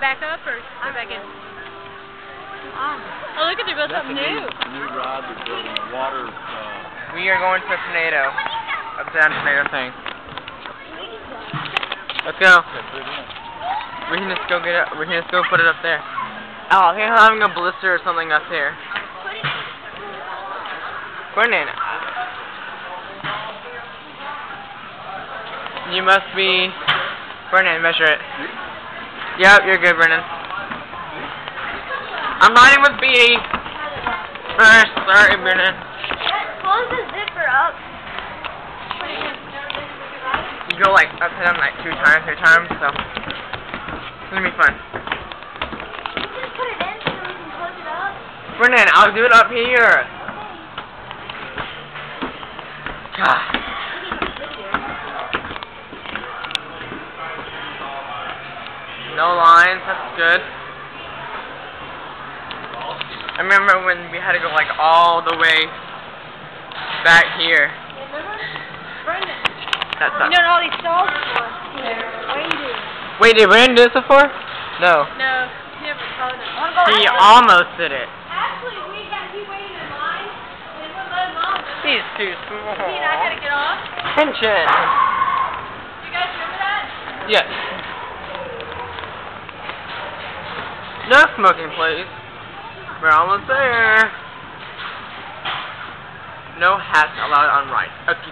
back up or go back in? Oh, look at they built something new. New ride they're building. The water. We are going to a tornado. Upside down tornado thing. Let's go. We can just go get it. We can just go put it up there. Oh, I think I'm having a blister or something up here. Brennan. You must be. Brennan, measure it. Yep, you're good, Brennan. I'm riding with B. First, sorry, Brennan. Close the zipper up. You go like upside down like 2 times, 3 times, so it's gonna be fun. Just put it in so we can close it up. Brennan, I'll do it up here. God. No lines, that's good. I remember when we had to go like all the way back here. Brendan. That's You know all these stalls before. Wait, did Brandon do this before? No. No, he never told us. He almost did it. Actually, we waited in line. And we're letting Mom do it. He's too small. He and I gotta get off. Tension. You guys remember that? Yes. No smoking, please. We're almost there. No hats allowed on rides. Okay,